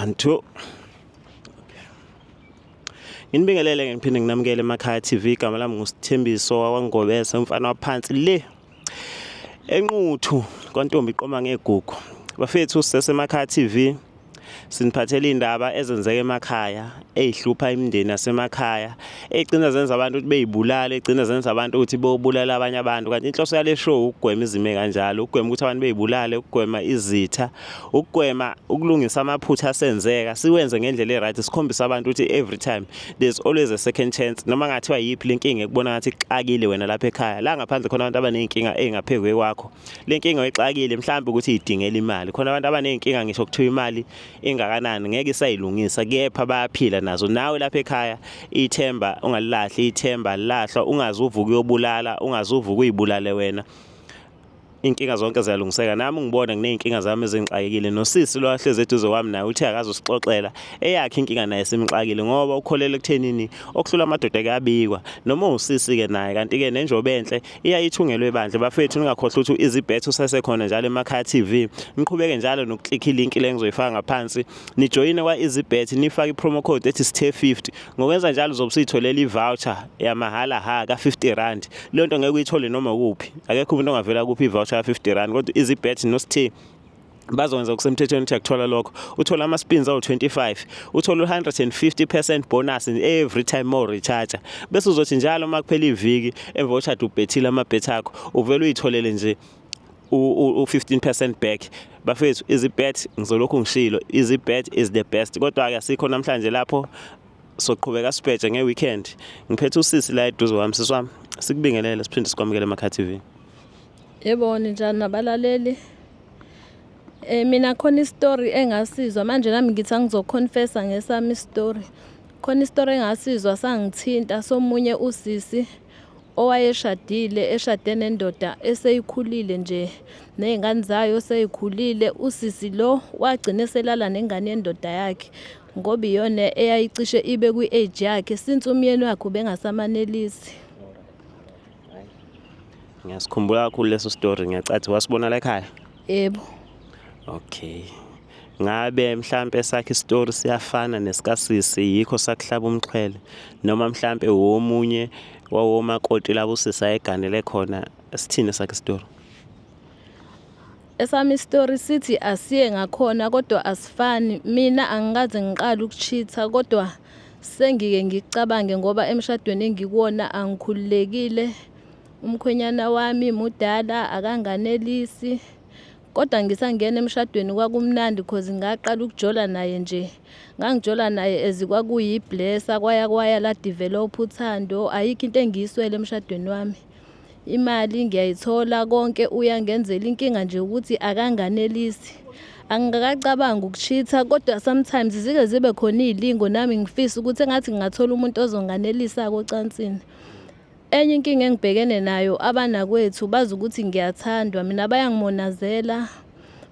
1 2 Nginibingelele ngiphinde nginamukele eMakhaya TV. Igama lami nguSithembiso wakwangobese, umfana waphansi le enquthu kwaNtombi iqoma ngegugu. Bafethu sisemakhaya TV siniphathela indaba ezenzeka emakhaya ezihlupha imindeni yasemakhaya, egcina zenza abantu ukuthi beyibulale, egcina zenza abantu ukuthi bobulala abanye abantu. Kanti inhloso yale show ukugwema izimo kanjalo, ukugwema ukuthi abantu beyibulale, ukugwema izitha, ukugwema ukulungisa amaphutha asenzeka, siwenze ngendlela eright, sikhombisa abantu ukuthi every time there's always a second chance. Noma ngathiwa yiphi lenkinga ekubona ngathi ixakile wena lapha ekhaya, la ngaphandle khona abantu abaneyinkinga engaphezulu kwakho. Lenkinga oyixakile mhlawumbe ukuthi idingela imali, khona abantu abaneyinkinga ngisho kuthiwa imali engakanani ngeke isayilungisa, kepha bayaphila nazo. Nawe lapha ekhaya ithemba ungalilahli, ithemba lilahlwa, ungazuvuka uyobulala, ungazuvuka uyibulale wena. Inkinga zonke ziyalungiseka. Nami ngibona ngineyinkinga zami ezingixakekile, nosisi lo ahleze eduze kwami naye uthe akazosixoxela eyakhe inkinga naye simxakile, ngoba ukholele ekuthenini okuhlula amadoda kuyabikwa. Noma usisi ke naye, kanti ke nenjobe enhle iyayithungelwe ebandla. Bafethu ningakhohlwa ukuthi izibhethu sasekhona njalo eMakhaya TV. Niqhubeke njalo nokuklikha ilink le engizoyifaka ngaphansi, nijoyine kwa izibhethu, nifake ipromo code ethi SITHE50. Ngokwenza njalo uzobe usitholela ivoucher yamahala ha ka R50. Le nto ngeke uyithole noma kuphi, akekho umuntu ongavela kuphi ivoucher R50, kodwa izibhethu noSithe bazokwenza okusemthethweni ukuthi akuthola lokho. Uthola ama-spins awu-25, uthola u-150% bonus every time more recharge. Bese uzothi njalo uma kuphela iviki evoucher ubhethile amabhetha akho, uvele uyitholele nje u-15% back. Bafethu izibhet ngizolokhu ngishilo, izibhet is the best. Kodwa-ke asikho namhlanje lapho, soqhubeka sibheje nge-weekend. Ngiphethe usisi la eduze kwami, sisi wami, sikubingelele siphinde sikwamukele eMakhaya TV. Yebo, njani nabalaleli? Mina khona istory engasizwa manje, nami ngithi angizoconfessa ngesami story. Khona istory engasizwa sangithinta somunye usisi owayeshadile, eshade nendoda eseyikhulile nje, nezingane zayo seyikhulile. Usisi lo wagcina selala nengane yendoda yakhe ngoba iyona eyayicishe ibe kwi-age yakhe since umyeni wakhe ubengasamanelisi. Ngiyasikhumbula kakhulu leso story, ngiyacathi wasibona la ekhaya. Yebo. Okay. Ngabe mhlambe sakhe istory siyafana nesikasisi, yikho sakuhlaba umxhwele, noma mhlambe womunye wawomakoti labo usisi ayeganele khona? Sithini sakhe istory? Esami story sithi asiye ngakhona kodwa asifani. Mina angikaze ngiqala ukuchitha, kodwa sengike ngicabange ngoba emshadweni engikuwona angikhululekile. Umkhwenyana wami mudala akanganelisi, kodwa ngisangena emshadweni kwakumnandi because ngaqala ukujola naye nje. Ngangijola naye ezikwakuyiblessa, kwaya la develop uthando. Ayikho into engiyiswele emshadweni wami. Imali ngiyayithola, konke uyangenzela, inkinga nje ukuthi akanganelisi. Angikacabanga ukuchitha, kodwa sometimes zike zibe khona izilingo nami ngifisa ukuthi engathi ngingathola umuntu ozonganelisa kocansini. Enye inkinga engibhekene nayo, abanakwethu bazi ukuthi ngiyathandwa, mina bayangimonazela,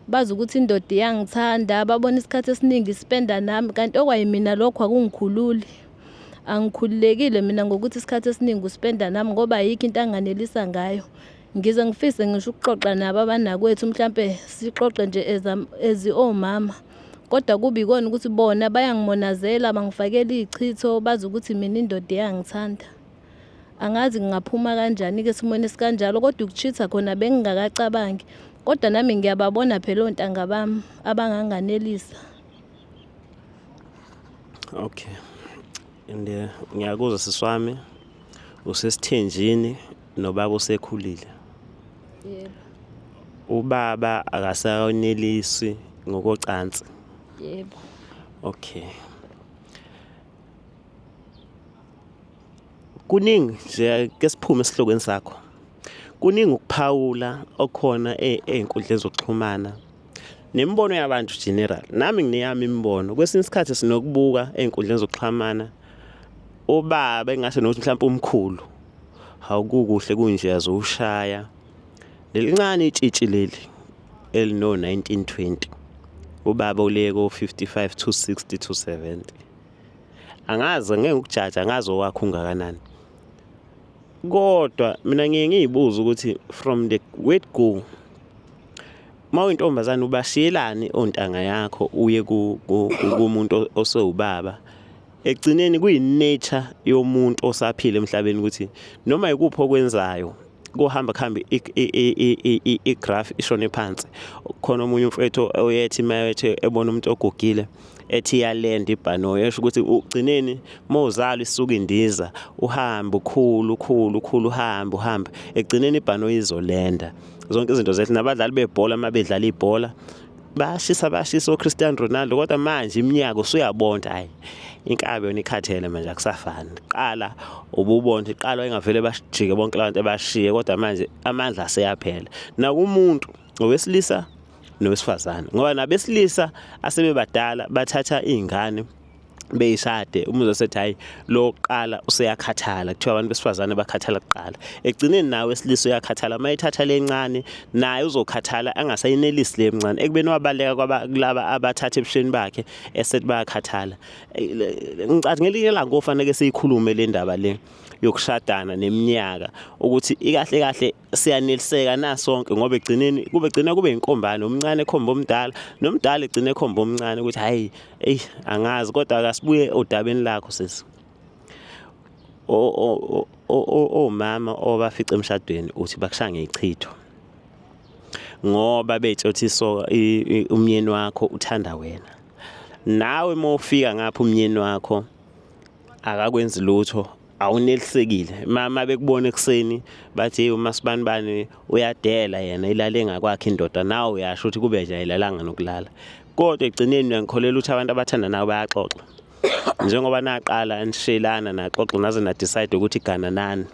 bazi ukuthi indoda iyangithanda, babona isikhathi esiningi spenda nami, kanti okwayimina lokho akungikhululi. Angikhululekile mina ngokuthi isikhathi esiningi uspenda nami ngoba ayikho into anganelisa ngayo. Ngize ngifise ngisho ukuxoxa nabo abanakwethu, mhlambe sixoxe nje omama, kodwa kubi ikona ukuthi bona bayangimonazela, bangifakela izichitho, bazi ukuthi mina indoda iyangithanda. Angazi ngingaphuma kanjani-ke esimweni esikanjalo, kodwa ukuchitha khona bengingakacabangi, kodwa nami ngiyababona phela ontanga bami abanganganelisa. Okay. Ngiyakuzwa sisi wami, usesithenjini nobaba usekhulile. Yebo. Ubaba akasanelisi ngokocansi. Yebo. Okay. Kuningi nje ke siphume esihlokweni sakho. Kuningi ukuphawula okhona einkundleni zokuxhumana nemibono yabantu general. Nami ngineyami imibono. Kwesinye isikhathi sinokubuka einkundleni zokuxhumana ubaba engasho nokuthi mhlawumbe umkhulu awukukuhle kunje azowushaya. Lelincane itshitshi leli elino 1920. Ubaba uleke ko55 to 60 to 70. Angazi ngeke ukujaja, angazi owakho ungakanani. Kodwa mina ngiye ngizibuza ukuthi from the word go mawuyintombazane ubashiyelani ontanga yakho uye kumuntu osewubaba. Ekugcineni kuyi-nature yomuntu osaphila emhlabeni ukuthi noma yikuphi okwenzayo kuhamba igraph ishone phansi. Khona omunye umfethu oyethi mayethi ebona umuntu ogugile ethi iyalenda ibhanoyi, esho ukuthi ugcineni mawuzala isuka indiza uhambe ukhulu uhambe ekugcineni ibhanoyi izolenda. Zonke izinto zethu nabadlali bebhola mabedlala ibhola bayashisa oCristiano Ronaldo, kodwa manje iminyaka usuyabona hayi inkabi yona ikhathele manje akusafani. Qala ububona qala wayengavele bashijike bonke labantu abashiye, kodwa manje amandla aseyaphela nakumuntu owesilisa nowesifazane, ngoba nabesilisa asebebadala bathatha izingane beyishade. Umuzwa sethi hayi lo qala useyakhathala, kuthiwa abantu besifazane bakhathala kuqala. Ekugcineni nawe wesilisa uyakhathala, mayithatha lencane naye uzokhathala angasayinelisi lemncane, ekubeni wabaleka kulaba abathatha ebusheni bakhe esethi bayakhathala. Ngicathi ngelinye ilanga kufanele siyikhulume le ndaba le yokushadana neminyaka ukuthi ikahle kahle siyaneliseka na sonke, ngoba egcineni kube inkombane, omncane ekhomba omdala nomdala egcine ekhomba omncane ukuthi hayi angazi, kodwa akasibuye odabeni lakho sisi. Omama obafica emshadweni uthi bakushaya ngeichitho ngoba bethothi umyeni wakho uthanda wena. Nawe mawufika ngapha umyeni wakho akakwenzi lutho, awunelisekile. Mama bekubona ekseni bathi hey uMasibanibani uyadela yena ilale ngakwakhe indoda, nawe uyasho ukuthi kube nje ayilalanga nokulala. Kodwa egcineni ngikholela ukuthi abantu abathanda nawe bayaxoxa. Njengoba naqala nishelana naxoxa naze na decide ukuthi gananani.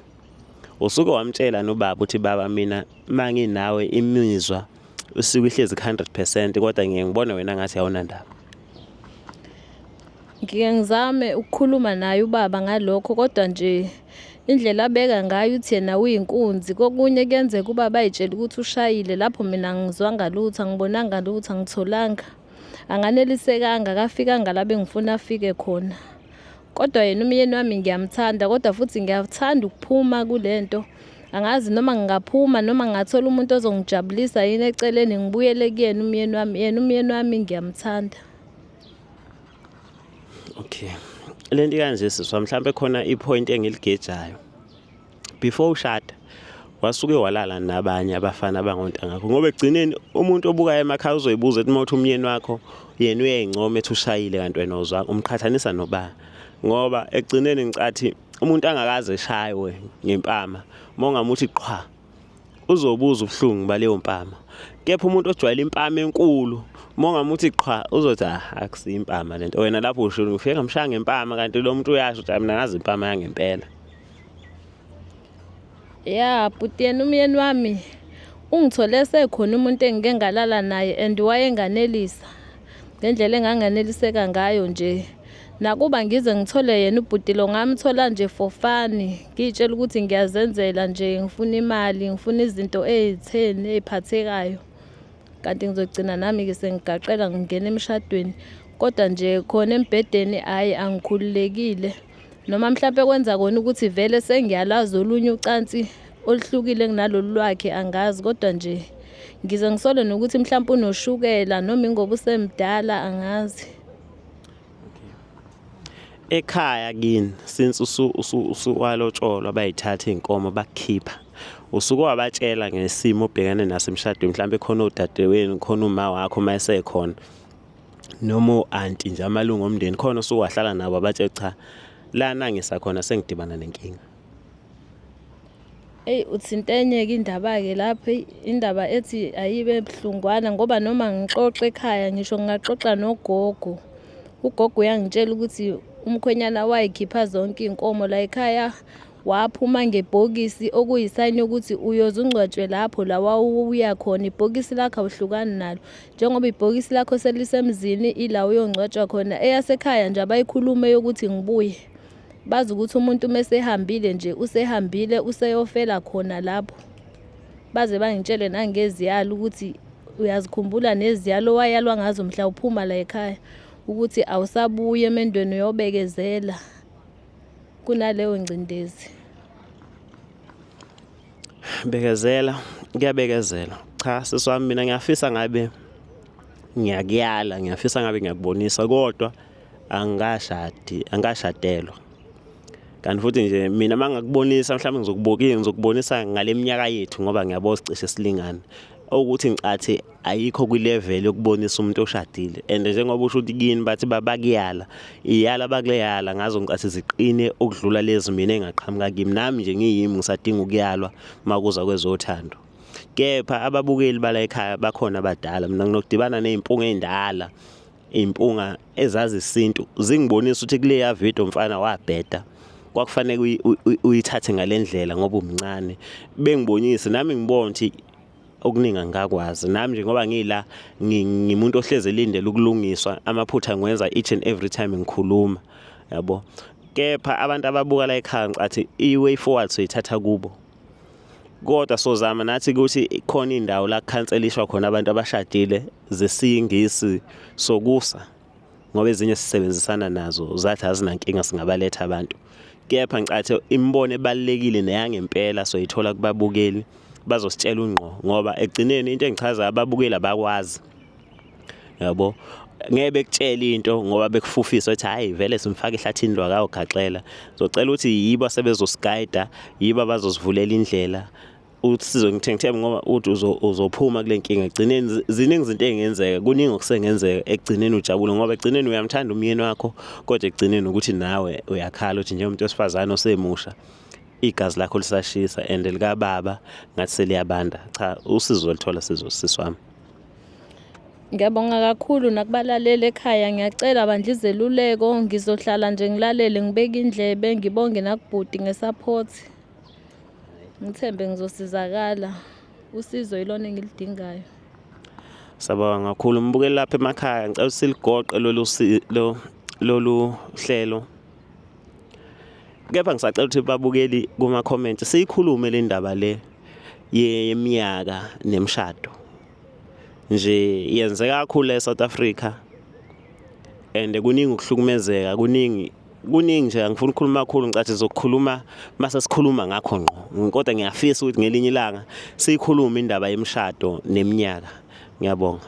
Usuke wamtshela nobaba ukuthi baba mina manginawe imizwa usikuhlezi 100%, kodwa ngiyengibona wena ngathi awuna ndaba. Ngike ngizame ukukhuluma naye ubaba ngalokho, kodwa nje indlela abeka ngayo uthi yena uyinkunzi. Kokunye kuyenzeka ubaba ayitshela ukuthi ushayile, lapho mina ngizwanga lutho, angibonanga lutho, angitholanga, anganelisekanga, akafikanga la bengifuna afike khona. Kodwa yena umyeni wami ngiyamthanda, kodwa futhi ngiyathanda ukuphuma kulento. Angazi noma ngingaphuma noma ngathola umuntu ozongijabulisa yini eceleni ngibuyele kuyena umyeni wami. Yena umyeni wami ngiyamthanda. Okay. Lento kanje siswa, mhlambe khona ipoint engiligejayo. Before ushada wasuke walala nabanye abafana abangontanga ngakho, ngoba egcineni umuntu obuka emakhaya uzoyibuza ethi mawuthi umyeni wakho yena uyayincoma ethi ushayile kanti wena uzwa umqhathanisa noba, ngoba egcineni ngicathi umuntu angakaze eshaywe ngempama mongamuthi qhwa uzobuza ubuhlungu baleyo mpama. Kepha umuntu ojwayele impama enkulu mongamuthi qhwa uzothi akusiyimpama lento, wena lapho usho ufika ngamshaya ngempama, kanti lo muntu uyasho ukuthi mina ngazi impama yangempela. Yeah, but yena umyeni wami ungithole sekhona umuntu engike ngalala naye and wayenganelisa ngendlela enganganeliseka ngayo nje. Nakuba ngize ngithole yena ubhutilo ngamthola nje for fun, ngitshela ukuthi ngiyazenzela nje, ngifuna imali, ngifuna izinto ezitheni eziphathekayo, kanti ngizogcina nami ke sengigaqela ngingena emshadweni. Kodwa nje khona embedeni hayi angikhululekile, noma mhlawumbe kwenza kona ukuthi vele sengiyalazi olunye ucansi oluhlukile kunalolu lwakhe angazi, kodwa nje ngize ngisole nokuthi mhlawumbe unoshukela noma ingoba usemdala angazi. Ekhaya kini since usuwalotsholwa bayithatha inkomo bakukhipha, usuke wabatshela ngesimo obhekane naso emshadweni, mhlawumbe khona udadewenu, khona uma wakho mayesekhona noma aunti nje amalungu omndeni khona usuke wahlala nabo abathe cha lana ngisakhona sengidibana nenkinga? Uthintenyeke indaba ke lapha, indaba ethi ayibe buhlungwana, ngoba noma ngixoxa ekhaya ngisho ngingaxoxa nogogo, ugogo uyangitshela ukuthi umkhwenyana wayikhipha zonke inkomo la ekhaya, waphuma ngebhokisi okuyisayini ukuthi uyoze ungcwatshwe lapho la uya khona. Ibhokisi lakho awuhlukani nalo, njengoba ibhokisi lakho selisemzini ila uyongcwatshwa khona. Eyasekhaya nje abayikhulume yokuthi ngibuye, bazi ukuthi umuntu mesehambile nje usehambile, useyofela khona lapho. Baze bangitshele nangeziyalo ukuthi uyazikhumbula neziyalo wayalwa ngazo mhla uphuma la ekhaya, ukuthi awusabuye emendweni uyobekezela kunaleyo ngcindezi. Bekezela, kuyabekezela. cha seswami mina ngiyafisa ngabe ngiyafisa ngabe ngiyakubonisa kodwa angashadelwa. Kanti futhi nje mina mangakubonisa mhlawumbe ngizokubonisa ngale minyaka yethu ngoba ngiyabo sicishe silingana. Ukuthi ngicathi ayikho kwi-level yokubonisa umuntu oshadile and njengoba usho ukuthi kini bathi babakuyala iyala bakuleyala ngazo ngicathi ziqine ukudlula lezi mina engaqhamuka kimi nami nje ngiyimi ngisadinga ukuyalwa makuza kwezothando. Kepha ababukeli bala ekhaya bakhona abadala mina nginokudibana nezimpunga endala impunga ezazi isintu zingibonisa ukuthi kuleya video mfana wabheda kwakufanele uyithathe ngalendlela ngoba umncane bengibonise nami ngibona ukuthi okuningi angakwazi nami nje ngoba ngila ngimuntu ohleze elindele ukulungiswa amaphutha ngiwenza each and every time ngikhuluma yabo. Kepha abantu ababuka la ekhaya ngicathi i-way forward soyithatha kubo kodwa sozama nathi ukuthi khona indawo la kukhanselishwa khona abantu abashadile zesingisi sokusa ngoba ezinye sisebenzisana nazo zathi azinankinga singabaletha abantu. Kepha ngicathi imbono ebalekile neyangempela soyithola kubabukeli bazositshela ungqo ngoba egcineni into engichaza ababukeli abakwazi yabo ngeke bekutshela into ngoba bekufufisa ukuthi hayi vele simfaka ehlathini lwakawo gaxela zocela ukuthi yibo sebezosigayida yibo abazosivulela indlela uthi sizongithengithemba ngoba uthi uzophuma kule nkinga egcineni ziningi izinto engenzeka kuningi okusengenzeka egcineni ujabule ngoba egcineni uyamthanda umyeni wakho kodwa egcineni ukuthi nawe uyakhala uthi njengomuntu wesifazane osemusha igazi lakho lisashisa and lika baba ngathi seliyabanda. Cha usizo olithola sizosisi wami. Ngiyabonga kakhulu nakubalaleli ekhaya ngiyacela bandla izeluleko ngizohlala nje ngilalele ngibeke indlebe ngibonge nakubhudi ngesupport. Ngithembe ngizosizakala usizo yilona engilidingayo. Sabonga kakhulu mbukeli lapha emakhaya ngicela siligoqe lolu hlelo. Kepha ngisacela ukuthi babukeli kuma comment siyikhulume le ndaba le yeminyaka nemshado. Nje yenzeka kakhulu eSouth Africa and kuningi ukuhlukumezeka kuningi nje angifuni ukukhuluma kakhulu ngicathi sizokukhuluma mase sikhuluma ngakho ngqo kodwa ngiyafisa ukuthi ngelinye ilanga siyikhulume indaba yemshado neminyaka. Ngiyabonga.